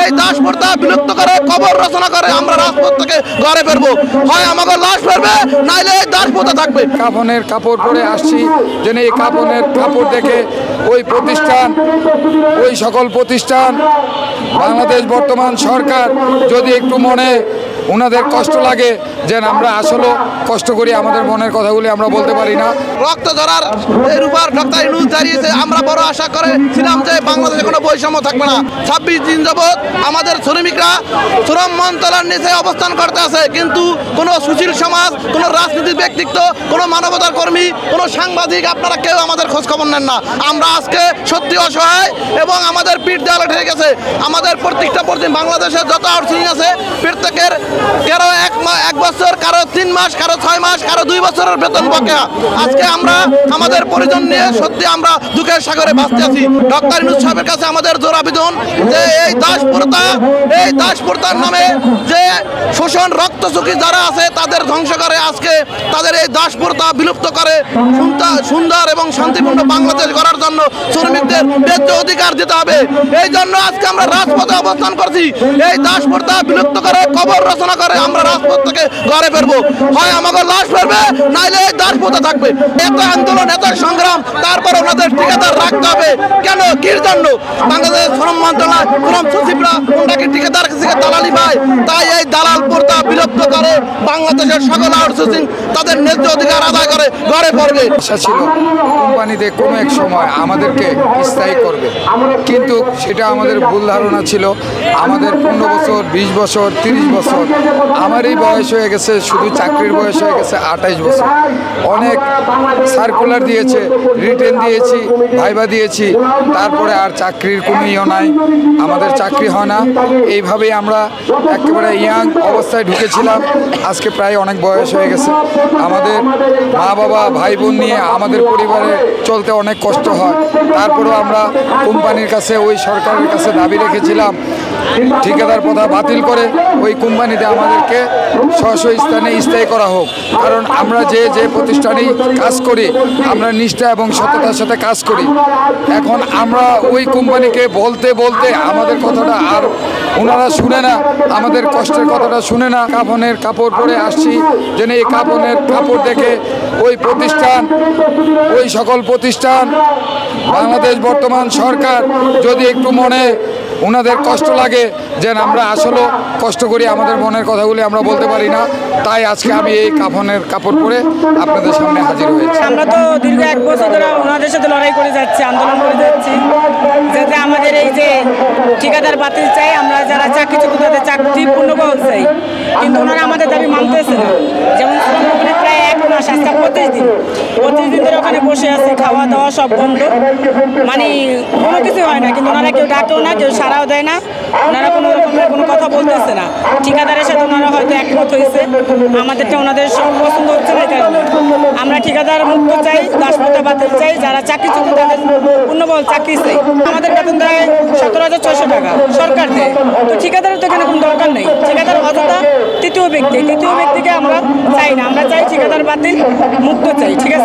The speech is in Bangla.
এই দাসপ্রথা বিলুপ্ত করে কবর রচনা করে আমরা রাজপথ থেকে ঘরে ফিরবো। হয় আমাকে লাশ ফেরবে, নাইলে এই দাসপ্রথা থাকবে। কাফনের কাপড় পরে আসছি, যেন এই কাফনের কাপড় দেখে ওই প্রতিষ্ঠান, ওই সকল প্রতিষ্ঠান, বাংলাদেশ বর্তমান সরকার যদি একটু মনে ওনাদের কষ্ট লাগে, যেন আমরা আসলে কষ্ট করি, আমাদের মনের কথাগুলি আমরা বলতে পারি না। রক্ত ঝরার এর উপর ডক্টর ইউনূস দাঁড়িয়েছে। আমরা বড় আশা করেছিলাম যে বাংলাদেশে কোনো বৈষম্য থাকবে না। 26 দিন যাবৎ আমাদের শ্রমিকরা শ্রম মন্ত্রণালয়ের নিচে অবস্থান করতে আছে, কিন্তু কোনো সুশীল সমাজ, কোনো রাজনীতির ব্যক্তিত্ব, কোনো মানবতার কর্মী, কোনো সাংবাদিক আপনারা কেউ আমাদের খোঁজ খবর নেন না। আমরা আজকে সত্যি অসহায় এবং আমাদের পিঠ দেওয়ালে ঠেকে গেছে। আমাদের প্রত্যেকটা বাংলাদেশে যত আউটসোর্সিং আছে প্রত্যেকের কারো এক বছর, কারো 3 মাস, কারো 6 মাস, কারো 2 বছরের বেতন বকেয়া। আজকে আমরা আমাদের পরিজন নিয়ে সত্যি আমরা দুঃখের সাগরে ভাসতে আছি। ডক্টর ইউনূস সাহেবের কাছে আমাদের জোর আবেদন যে এই দাসপ্রথার নামে যে শোষণ রক্তচুকি যারা আছে তাদের ধ্বংস করে, আজকে তাদের এই দাসপ্রথা বিলুপ্ত করে সুন্দর এবং শান্তিপূর্ণ বাংলাদেশ গড়ার জন্য শ্রমিকদের ন্যায্য অধিকার দিতে হবে। এই জন্য আজকে আমরা রাজপথে অবস্থান করছি। এই দাসপ্রথা বিলুপ্ত করে কবর রচনা করে আমরা রাজপথ থেকে ঘরে ফিরবো। হয় আমাকে লাশ ফেরবে, নাইলে এই দাসপ্রথা থাকবে। এত আন্দোলন, এত সংগ্রাম, তারপর ওনাদের ঠিকাদার রাখতে হবে কেন? কির জন্য? বাংলাদেশ শ্রম মন্ত্রণালয়, শ্রম সচিবরা ওনাকে ঠিকাদার কাছে দালালি পায়, তাই এই দালাল প্রথা বিলুপ্ত করে বাংলাদেশের সকল আউটসোর্সিং তাদের ন্যায্য অধিকার আদায় করে ঘরে পড়বে। আশা ছিল কোম্পানিতে কোনো এক সময় আমাদেরকে স্থায়ী করবে, কিন্তু সেটা আমাদের ভুল ধারণা ছিল। আমাদের 15 বছর, 20 বছর, 30 বছর, আমারই বয়স হয়ে গেছে, শুধু চাকরির বয়স হয়ে গেছে 28 বছর। অনেক সার্কুলার দিয়েছে, রিটেন দিয়েছি, ভাইবা দিয়েছি, তারপরে আর চাকরির কোনো নাই, আমাদের চাকরি হয় না। এইভাবেই আমরা একেবারে ইয়াং অবস্থায় ঢুকেছিলাম। আজকে প্রায় অনেক বয়স হয়ে গেছে। আমাদের মা বাবা ভাই বোন নিয়ে আমাদের পরিবারে চলতে অনেক কষ্ট হয়। তারপরেও আমরা কোম্পানির কাছে, ওই সরকারের কাছে দাবি রেখেছিলাম ঠিকাদার প্রথা বাতিল করে ওই কোম্পানিতে আমাদেরকে স্ব স্থানে স্থায়ী করা হোক। কারণ আমরা যে প্রতিষ্ঠানেই কাজ করি, আমরা নিষ্ঠা এবং সততার সাথে কাজ করি। এখন আমরা ওই কোম্পানিকে বলতে বলতে আমাদের কথাটা আর ওনারা শুনে না, আমাদের কষ্টের কথাটা শুনে না। কাফনের কাপড় পরে আসছি, যেন এই কাফনের কাপড় দেখে ওই প্রতিষ্ঠান, ওই সকল প্রতিষ্ঠান, বাংলাদেশ বর্তমান সরকার যদি একটু মনে ওনাদের কষ্ট লাগে, যেন আমরা আসলে কষ্ট করি, আমাদের মনের কথাগুলি আমরা বলতে পারি না। তাই আজকে আমি এই কাফনের কাপড় পরে আপনাদের সামনে হাজির হয়েছি। আমরা তো দীর্ঘ 1 বছর ধরে ওনাদের সাথে লড়াই করে যাচ্ছি, আন্দোলন করে যাচ্ছি, যাতে আমাদের এই যে ঠিকাদার বাতিল চাই, আমরা যারা চাকরিচ্যুত তাদের চাকরি পূর্ণবহাল চাই, কিন্তু ওনারা আমাদের দাবি মানতেছে না। যেমন ওখানে প্রায় 1 মাস, আজকে 25 দিন ধরে ওখানে বসে আছে, খাওয়া দাওয়া সব বন্ধ, মানে কোনো কিছু হয় না। কিন্তু ওনারা কেউ ডাকেও না, কেউ সাড়াও দেয় না, ওনারা কোনো রকমের কোনো কথা বলতেছে না। ঠিকাদারের সাথে ওনারা হয়তো একমত হয়েছে, আমাদেরটা ওনাদের সব পছন্দ হচ্ছে না। কারণে আমরা ঠিকাদার মুক্ত চাই, দাসপ্রথা বাতিল চাই, যারা চাকরিচ্যুত তাদের পূর্ণবহাল চাকরি চাই। আমাদের বেতন দেয় 17,600 টাকা সরকার দেয়, তো ঠিকাদারের তো এখানে কোনো দরকার নেই। ঠিকাদার অযথা তৃতীয় ব্যক্তিকে আমরা চাই না, আমরা চাই ঠিকাদার বাতিল মুক্ত চাই। ঠিক আছে।